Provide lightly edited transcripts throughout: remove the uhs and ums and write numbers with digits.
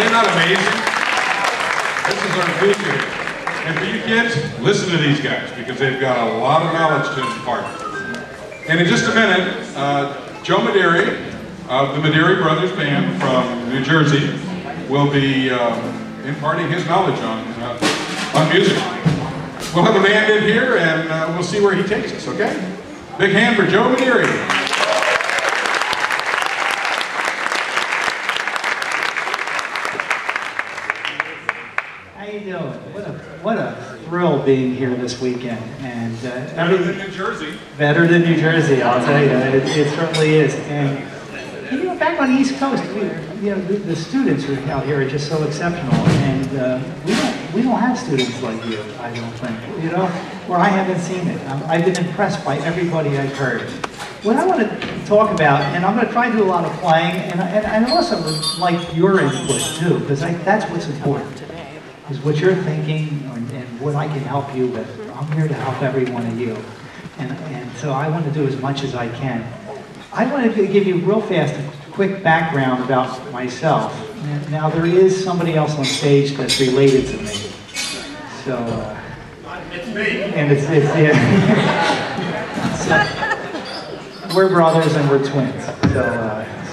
they not amazing? This is our future. And for you kids, listen to these guys because they've got a lot of knowledge to impart. And in just a minute, Joe Midiri of the Midiri Brothers Band from New Jersey will be imparting his knowledge on music. We'll have a band in here and we'll see where he takes us, okay? Big hand for Joe Midiri. How you doing? What a thrill being here this weekend. And better than New Jersey. Better than New Jersey, I'll tell you. It certainly is. And you know, back on the East Coast, the students out here are just so exceptional. And we don't have students like you, I don't think. You know, where I haven't seen it. I've been impressed by everybody I've heard. What I want to talk about, and I'm going to try to do a lot of playing, and I also like your input too, because that's what's important. Is what you're thinking and what I can help you with. I'm here to help every one of you. And so I want to do as much as I can. I want to give you real fast a quick background about myself. Now there is somebody else on stage that's related to me. So, it's me. And it's yeah. So, we're brothers and we're twins.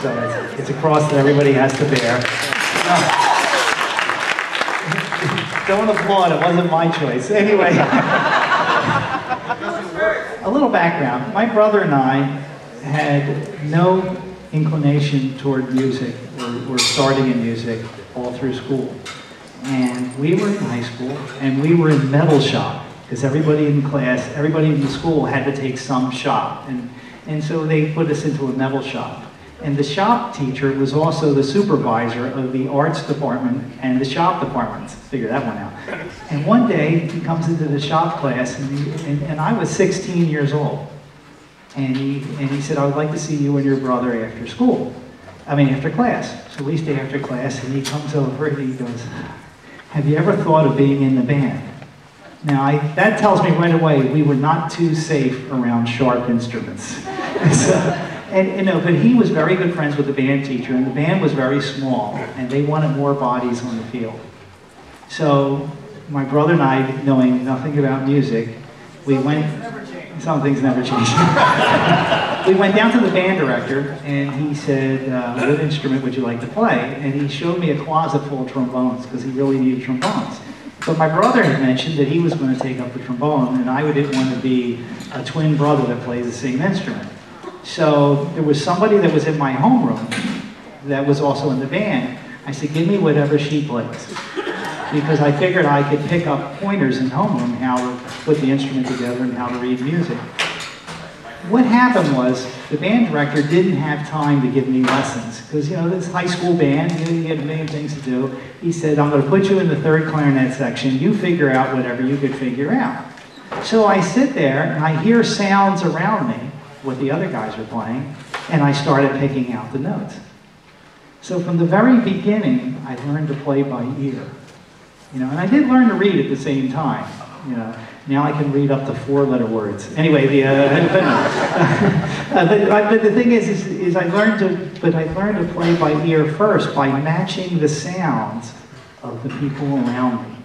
So it's a cross that everybody has to bear. Don't applaud, it wasn't my choice. Anyway, a little background. My brother and I had no inclination toward music or starting in music all through school. And we were in high school and we were in metal shop because everybody in class, everybody in the school had to take some shop. And so they put us into a metal shop. And the shop teacher was also the supervisor of the arts department and the shop departments. Figure that one out. And one day he comes into the shop class, and I was 16 years old. And he said, I would like to see you and your brother after school. I mean, after class. So we stay after class, and he comes over and he goes, have you ever thought of being in the band? Now, that tells me right away we were not too safe around sharp instruments. But he was very good friends with the band teacher, and the band was very small, and they wanted more bodies on the field. So my brother and I, knowing nothing about music, we went, some things never change. We went down to the band director, and he said, what instrument would you like to play? And he showed me a closet full of trombones, because he really needed trombones. But my brother had mentioned that he was going to take up the trombone, and I didn't want to be a twin brother that plays the same instrument. So there was somebody that was in my homeroom that was also in the band. I said, give me whatever she plays. Because I figured I could pick up pointers in homeroom, how to put the instrument together and how to read music. What happened was, the band director didn't have time to give me lessons. Because, you know, this high school band, he had a million things to do. He said, I'm going to put you in the third clarinet section. You figure out whatever you could figure out. So I sit there and I hear sounds around me, what the other guys are playing, and I started picking out the notes. So from the very beginning, I learned to play by ear. You know, and I did learn to read at the same time. You know, now I can read up to 4-letter words. Anyway, but the thing is I learned to play by ear first by matching the sounds of the people around me.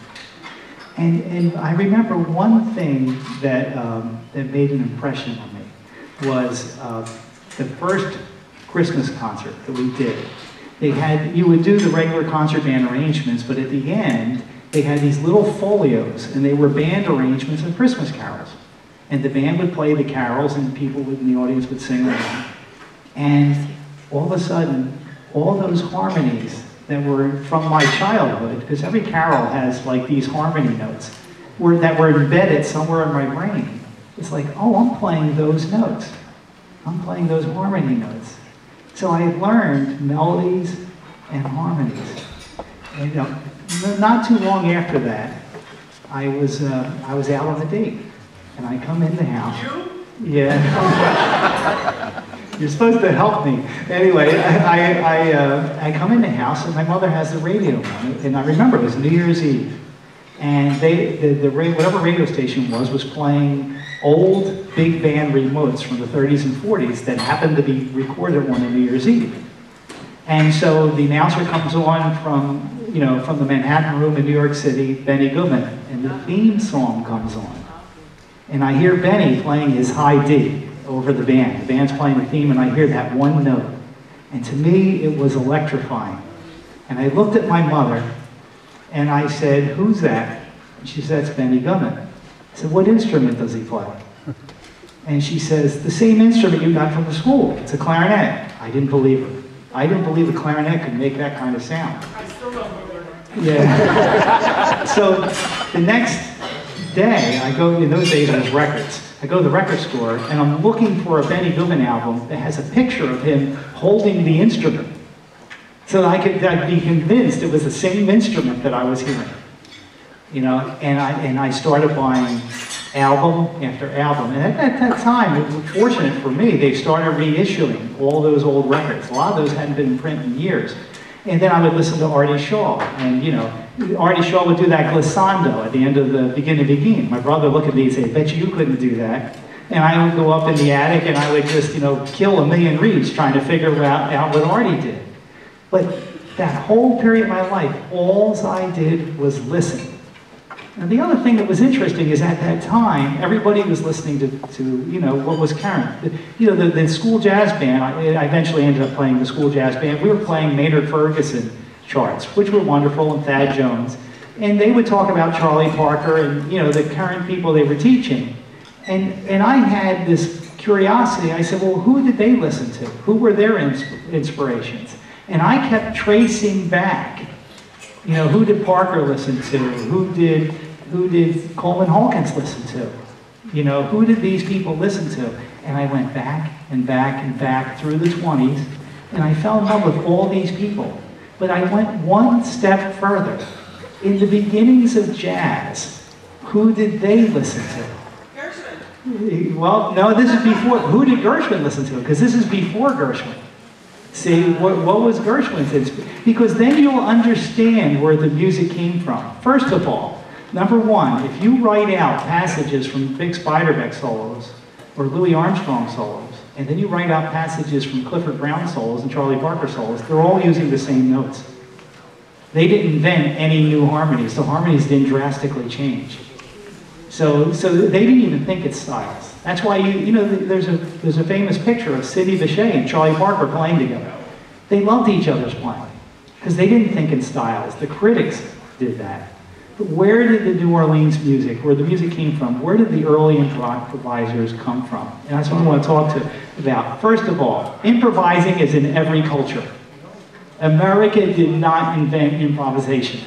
And I remember one thing that that made an impression on me was the first Christmas concert that we did. You would do the regular concert band arrangements, but at the end, they had these little folios, and they were band arrangements of Christmas carols. And the band would play the carols, and people in the audience would sing along. And all of a sudden, all those harmonies that were from my childhood, because every carol has like these harmony notes, that were embedded somewhere in my brain. It's like, oh, I'm playing those notes. I'm playing those harmony notes. So I learned melodies and harmonies. And, you know, not too long after that, I was out on a date, and I come in the house. You? Yeah. You're supposed to help me. Anyway, I come in the house, and my mother has the radio on, and I remember it was New Year's Eve, and whatever radio station was playing old big band remotes from the 30s and 40s that happened to be recorded on New Year's Eve. And so the announcer comes on from, you know, from the Manhattan Room in New York City, Benny Goodman, and the theme song comes on. And I hear Benny playing his high D over the band. The band's playing the theme, and I hear that one note. And to me, it was electrifying. And I looked at my mother, and I said, "Who's that?" And she said, "It's Benny Goodman." I said, "What instrument does he play?" And she says, "The same instrument you got from the school. It's a clarinet." I didn't believe her. I didn't believe a clarinet could make that kind of sound. I still don't know. Yeah. So the next day, I go, in those days it was records. I go to the record store, and I'm looking for a Benny Goodman album that has a picture of him holding the instrument. So that I'd be convinced it was the same instrument that I was hearing. You know, and I started buying album after album. And at that time, it was fortunate for me, they started reissuing all those old records. A lot of those hadn't been in print in years. And then I would listen to Artie Shaw. And, you know, Artie Shaw would do that glissando at the end of the Begin to Begin. My brother would look at me and say, "Bet you couldn't do that." And I would go up in the attic and I would just, you know, kill a million reeds trying to figure out what Artie did. But that whole period of my life, all I did was listen. And the other thing that was interesting is at that time, everybody was listening to you know, what was current. You know, the school jazz band, I eventually ended up playing the school jazz band. We were playing Maynard Ferguson charts, which were wonderful, and Thad Jones. And they would talk about Charlie Parker and, you know, the current people they were teaching. And I had this curiosity. I said, well, who did they listen to? Who were their inspirations? And I kept tracing back. You know, who did Parker listen to? Who did Coleman Hawkins listen to? You know, who did these people listen to? And I went back and back and back through the 20s, and I fell in love with all these people. But I went one step further. In the beginnings of jazz, who did they listen to? Gershwin. Well, no, this is before. Who did Gershwin listen to? Because this is before Gershwin. See, what was Gershwin's inspiration? Because then you'll understand where the music came from. First of all, number one, if you write out passages from Big Spiderbeck solos or Louis Armstrong solos, and then you write out passages from Clifford Brown solos and Charlie Parker solos, they're all using the same notes. They didn't invent any new harmonies. The harmonies didn't drastically change. So they didn't even think it's styles. That's why you know there's a famous picture of Sidney Bechet and Charlie Parker playing together. They loved each other's playing because they didn't think in styles. The critics did that. But where did the New Orleans music, where the music came from, where did the early improvisers come from? And that's what I want to talk about. First of all, improvising is in every culture. America did not invent improvisation.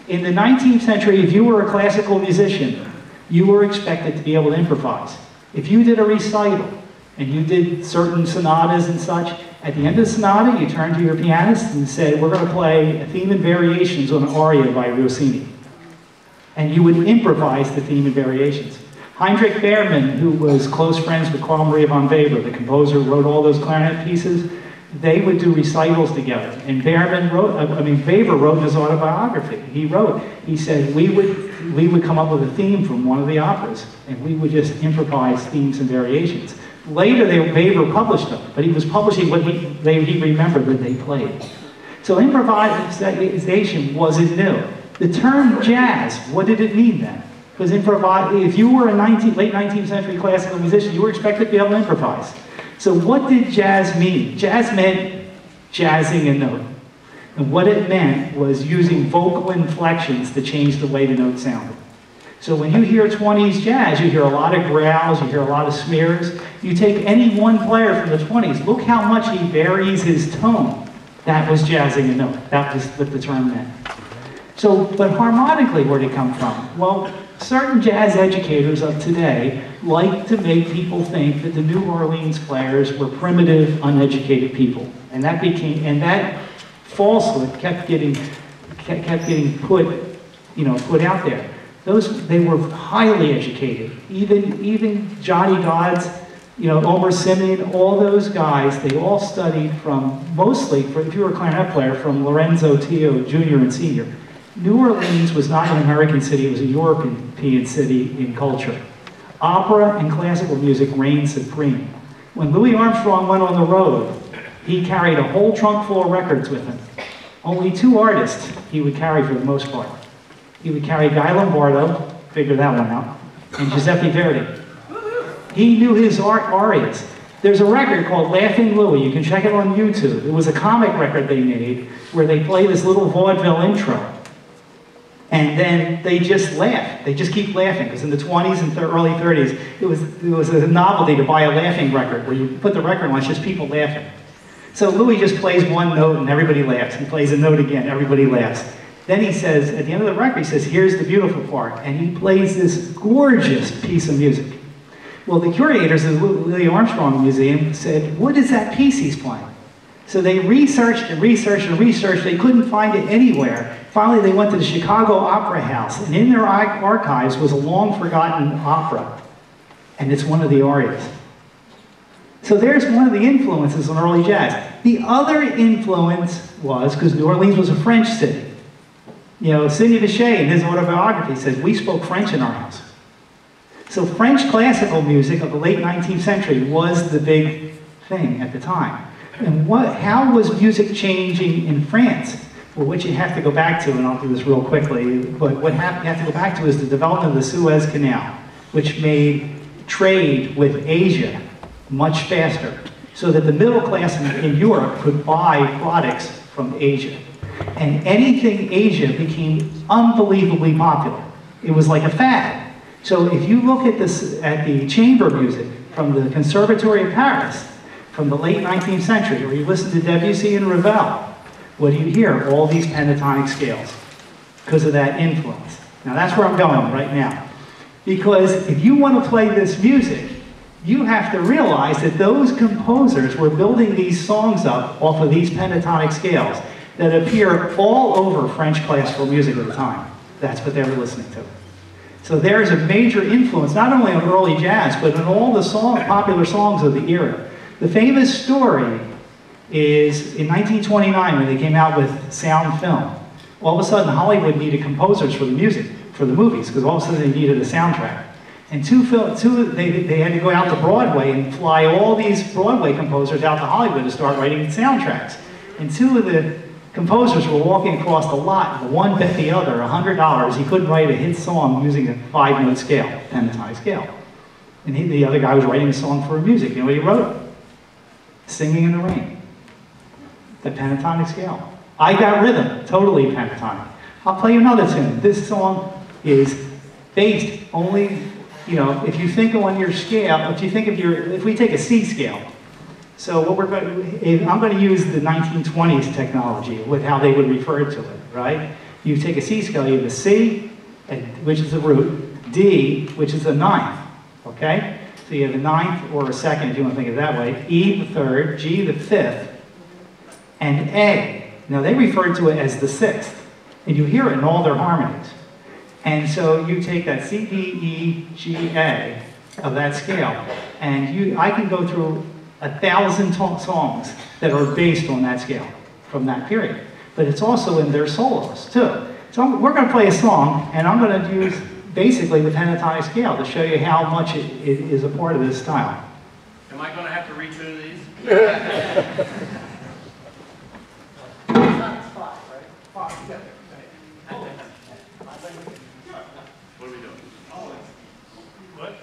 In the 19th century, if you were a classical musician, you were expected to be able to improvise. If you did a recital and you did certain sonatas and such, at the end of the sonata, you turned to your pianist and said, we're going to play a theme and variations on an aria by Rossini. And you would improvise the theme and variations. Heinrich Behrman, who was close friends with Carl Maria von Weber, the composer who wrote all those clarinet pieces, they would do recitals together. And Weber wrote in his autobiography. He said, we would come up with a theme from one of the operas, and we would just improvise themes and variations. Later, Weber published them, but he was publishing what he remembered that they played. So improvisation wasn't new. The term jazz, what did it mean then? Because if you were a late 19th century classical musician, you were expected to be able to improvise. So what did jazz mean? Jazz meant jazzing a note. And what it meant was using vocal inflections to change the way the note sounded. So when you hear 20s jazz, you hear a lot of growls, you hear a lot of smears. You take any one player from the 20s, look how much he varies his tone. That was jazzing a note. That was what the term meant. So, but harmonically, where did it come from? Well, certain jazz educators of today like to make people think that the New Orleans players were primitive, uneducated people. And that falsehood kept getting put out there. They were highly educated. Even Johnny Dodds, Omer Simeon, all those guys, they all studied if you were a clarinet player, from Lorenzo Tio, Jr. and Sr. New Orleans was not an American city, it was a European city in culture. Opera and classical music reigned supreme. When Louis Armstrong went on the road, He carried a whole trunk full of records with him. Only 2 artists he would carry for the most part. He would carry Guy Lombardo, figure that one out, and Giuseppe Verdi. He knew his arias. There's a record called Laughing Louie. You can check it on YouTube. It was a comic record they made where they play this little vaudeville intro. And then they just laugh. They just keep laughing, because in the 20s and early 30s, it was a novelty to buy a laughing record where you put the record on, it's just people laughing. So Louis just plays one note and everybody laughs. He plays a note again, everybody laughs. Then he says, at the end of the record, he says, here's the beautiful part. And he plays this gorgeous piece of music. Well, the curators of the Louis Armstrong Museum said, what is that piece he's playing? So they researched and researched and researched. They couldn't find it anywhere. Finally, they went to the Chicago Opera House, and in their archives was a long-forgotten opera, and it's one of the arias. So there's one of the influences on early jazz. The other influence was, because New Orleans was a French city. You know, Sidney Bechet, in his autobiography, says, we spoke French in our house. So French classical music of the late 19th century was the big thing at the time. And how was music changing in France? Well, what you have to go back to, and I'll do this real quickly, but what you have to go back to is the development of the Suez Canal, which made trade with Asia much faster, so that the middle class in Europe could buy products from Asia. And anything Asia became unbelievably popular. It was like a fad. So if you look at the chamber music from the Conservatory of Paris, from the late 19th century, or you listen to Debussy and Ravel, what do you hear? All these pentatonic scales, because of that influence. Now that's where I'm going right now. Because if you want to play this music, you have to realize that those composers were building these songs up off of these pentatonic scales that appear all over French classical music at the time. That's what they were listening to. So there's a major influence, not only on early jazz, but in all the popular songs of the era. The famous story is in 1929 when they came out with sound film. All of a sudden Hollywood needed composers for the music, for the movies, because all of a sudden they needed a soundtrack. And they had to go out to Broadway and fly all these Broadway composers out to Hollywood to start writing soundtracks. And 2 of the composers were walking across the lot, and one bet the other $100 he couldn't write a hit song using a 5-note scale, pentatonic scale. And the other guy was writing a song for music. You know what he wrote? Singing in the Rain. The pentatonic scale. I Got Rhythm, totally pentatonic. I'll play you another tune. This song is based only, you know, if you think on your scale, if we take a C scale, so what I'm going to use the 1920s technology with how they would refer to it, right? You take a C scale, you have a C, which is the root, D, which is the 9th, okay? So you have a 9th or a 2nd, if you want to think of it that way, E the 3rd, G the 5th, and A. Now they refer to it as the 6th, and you hear it in all their harmonies. And so you take that C, D, E, G, A of that scale, and I can go through 1,000 songs that are based on that scale from that period. But it's also in their solos too. So we're going to play a song, and I'm going to use basically the pentatonic scale to show you how much it is a part of this style. Am I going to have to retune these? What are we doing? What?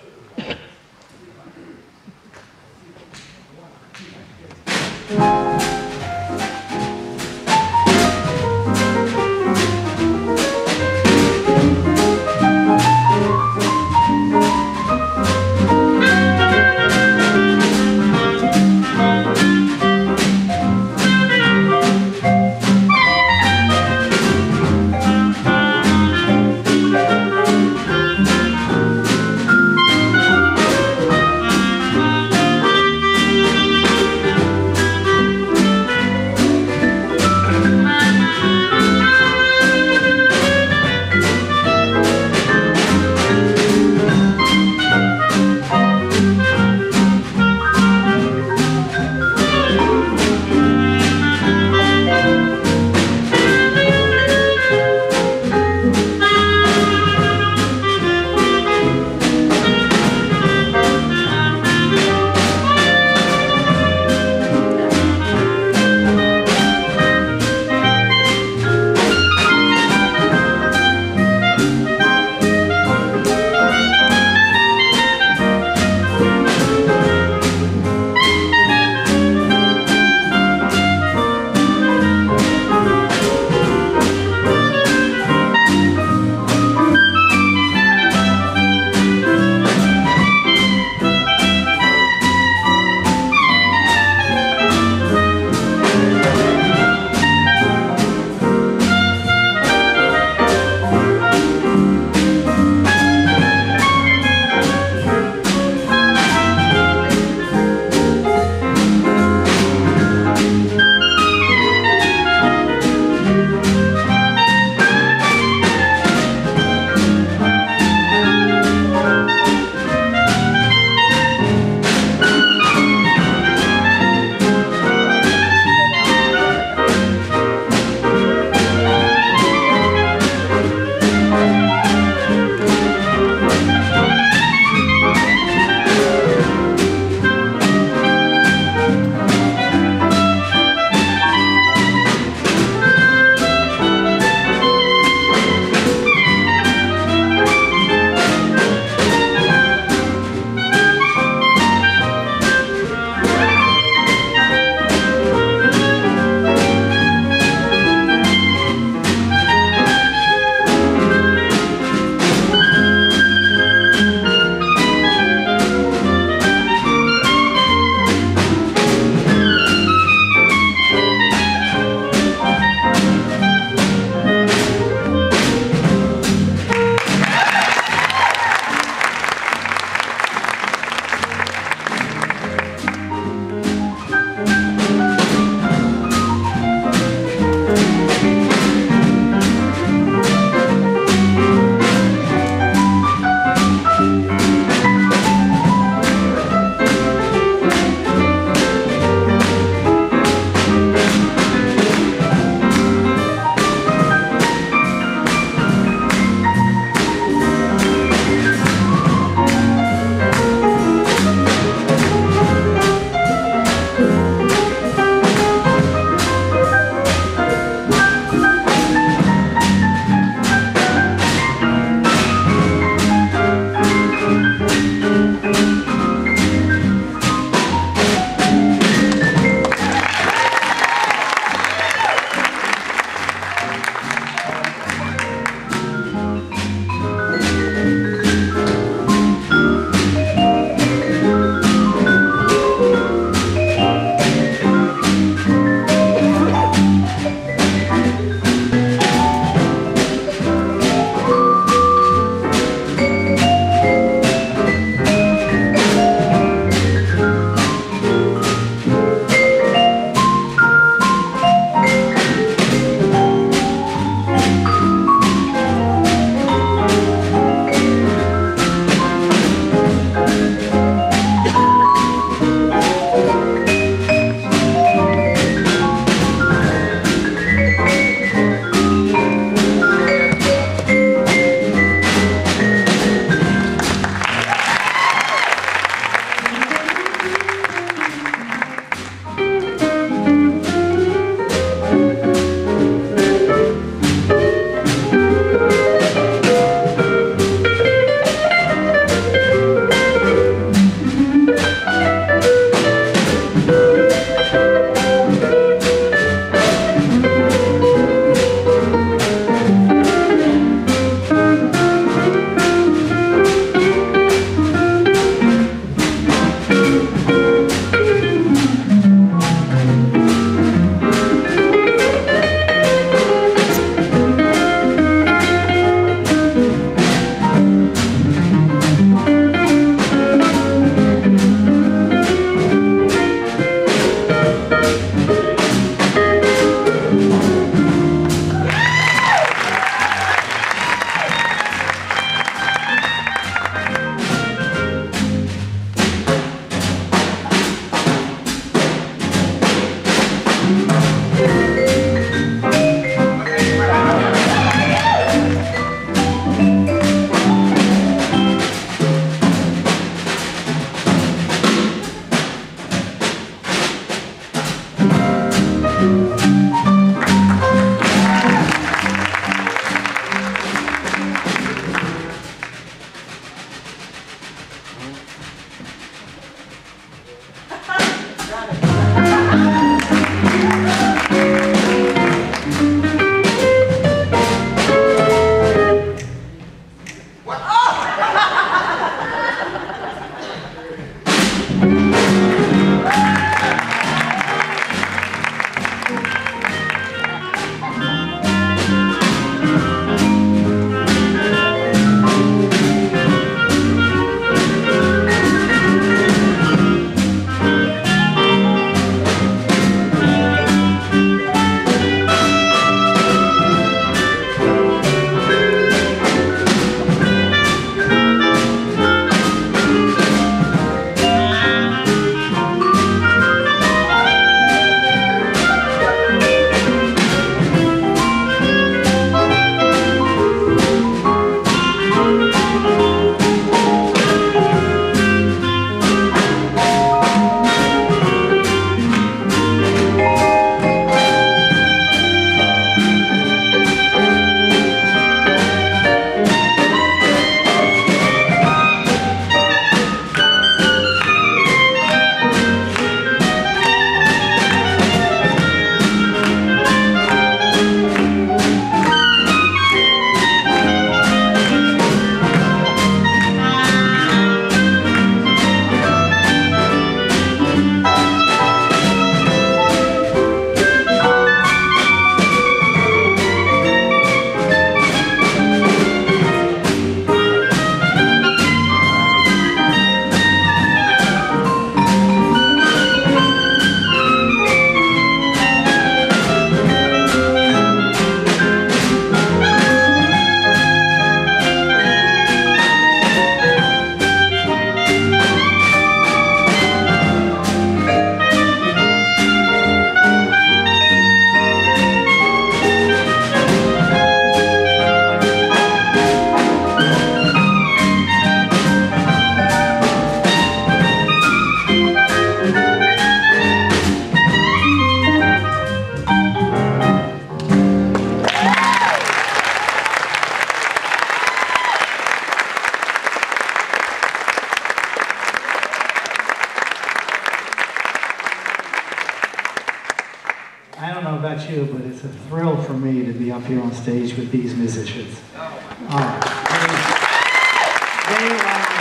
you, but it's a thrill for me to be up here on stage with these musicians. They are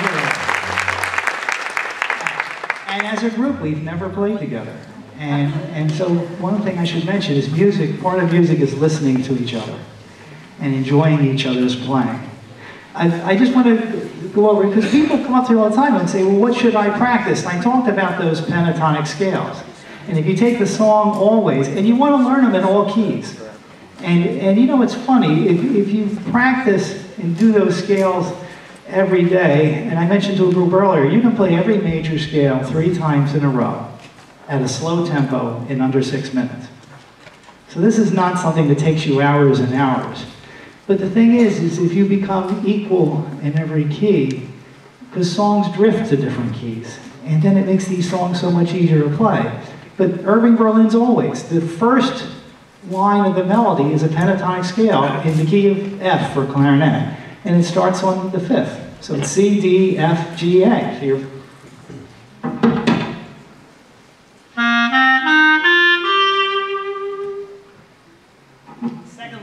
heroes. And as a group, we've never played together. And so one thing I should mention is music, part of music is listening to each other and enjoying each other's playing. I just want to go over, because people come up to me all the time and say, well, what should I practice? And I talked about those pentatonic scales. And if you take the song Always, and you want to learn them in all keys. And you know, it's funny, if you practice and do those scales every day, and I mentioned to a group earlier, you can play every major scale 3 times in a row at a slow tempo in under 6 minutes. So this is not something that takes you hours and hours. But the thing is if you become equal in every key, because songs drift to different keys, and then it makes these songs so much easier to play. But Irving Berlin's Always, the first line of the melody is a pentatonic scale in the key of F for clarinet, and it starts on the 5th. So it's C, D, F, G, A. So you're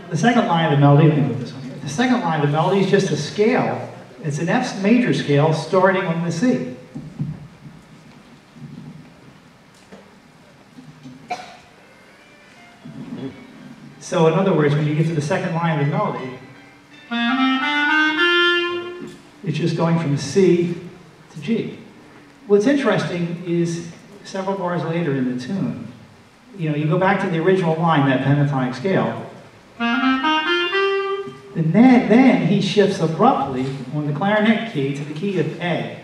the second line of the melody, let me put this one here. The second line of the melody is just a scale. It's an F major scale starting on the C. So in other words, when you get to the second line of the melody, it's just going from C to G. What's interesting is several bars later in the tune, you know, you go back to the original line, that pentatonic scale, and then he shifts abruptly on the clarinet key to the key of A.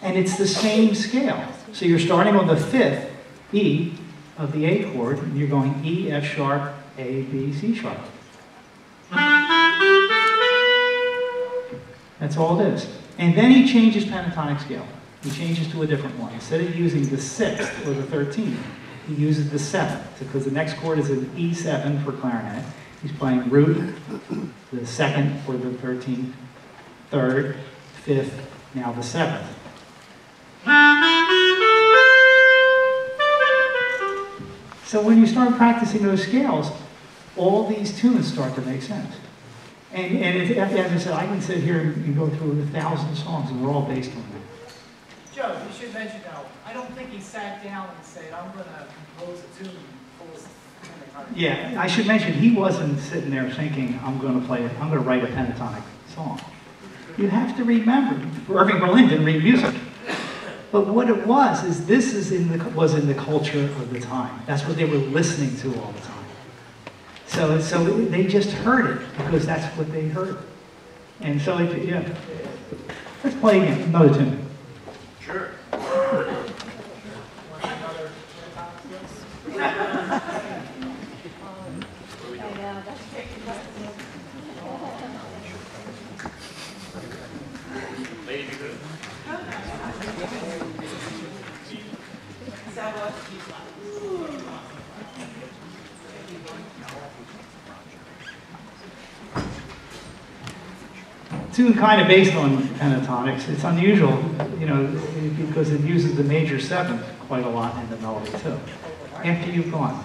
And it's the same scale. So you're starting on the 5th, E, of the A chord, and you're going E, F sharp, A, B, C sharp. That's all it is. And then he changes pentatonic scale. He changes to a different one. Instead of using the 6th or the 13th, he uses the 7th, because the next chord is an E7 for clarinet. He's playing root, the 2nd for the 13th, 3rd, 5th, now the 7th. So when you start practicing those scales, all these tunes start to make sense. And as I said, I can sit here and go through 1,000 songs, and they're all based on that. Joe, you should mention now, I don't think he sat down and said, I'm going to compose a tune for this. Yeah, I should mention, he wasn't sitting there thinking, I'm going to write a pentatonic song. You have to remember, Irving Berlin didn't read music. But what it was, is this was in the culture of the time. That's what they were listening to all the time. So they just heard it, because that's what they heard. And so, yeah. Let's play again, another tune. Sure. Tune kind of based on pentatonics. It's unusual, you know, because it uses the major 7th quite a lot in the melody too. After you've gone.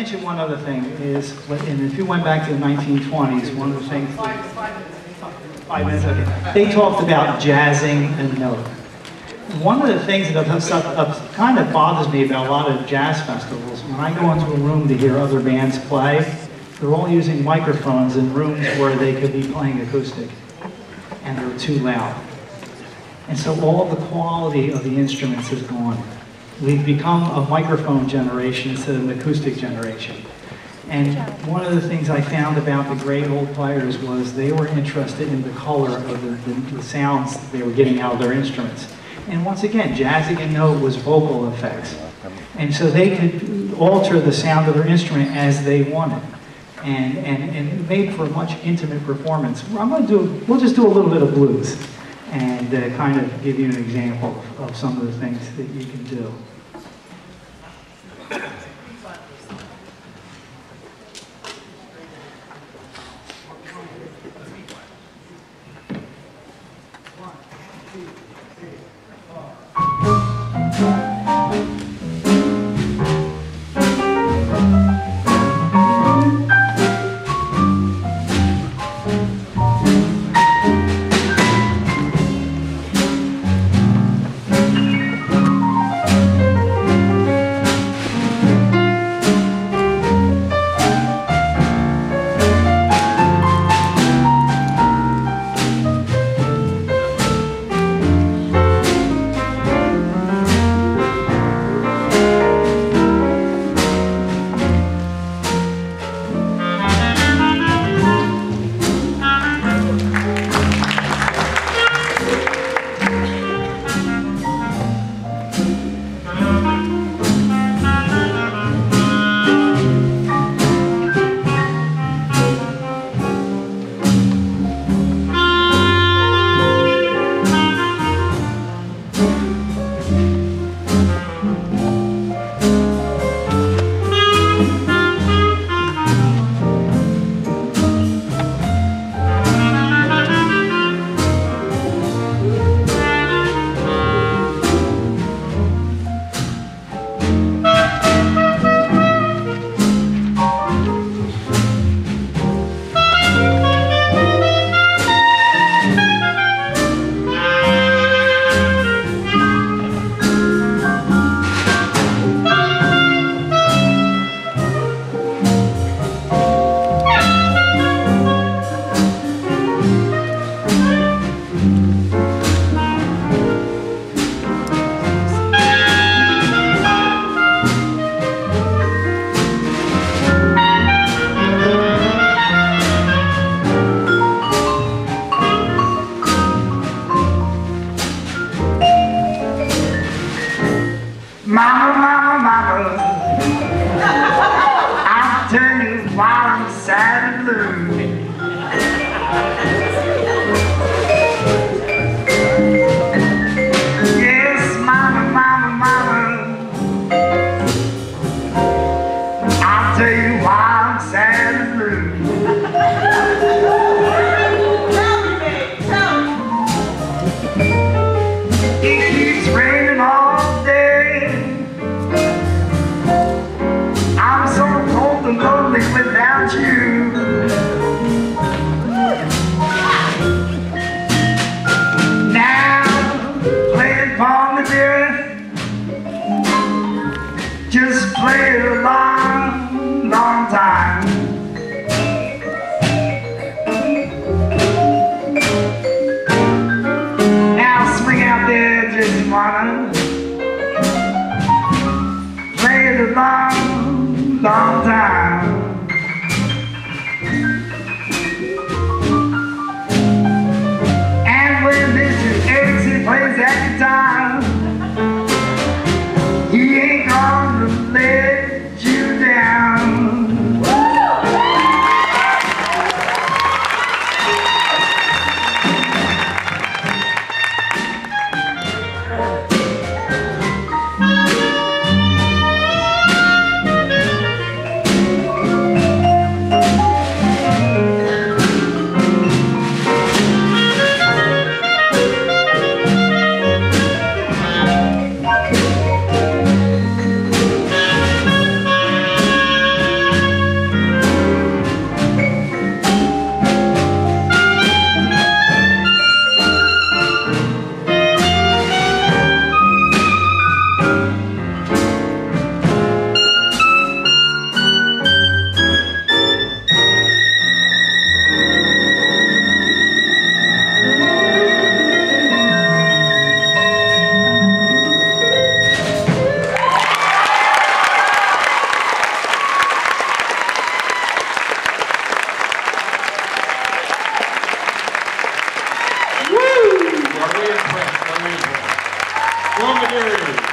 mention one other thing is, and if you went back to the 1920s, one of the things... 5 minutes, okay. They talked about jazzing a note. One of the things that kind of bothers me about a lot of jazz festivals, when I go into a room to hear other bands play, they're all using microphones in rooms where they could be playing acoustic, and they're too loud. And so all the quality of the instruments is gone. We've become a microphone generation instead of an acoustic generation. And one of the things I found about the great old players was they were interested in the color of the sounds they were getting out of their instruments. And once again, jazzing a note was vocal effects. And so they could alter the sound of their instrument as they wanted. And it made for a much intimate performance. We'll just do a little bit of blues and kind of give you an example of some of the things that you can do.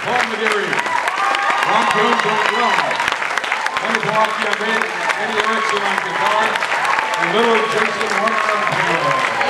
Joe Midiri, Ron Jones on drums, Lenny Kowalski on bass, Eddie Erickson on guitar, and little Jason Warner on piano.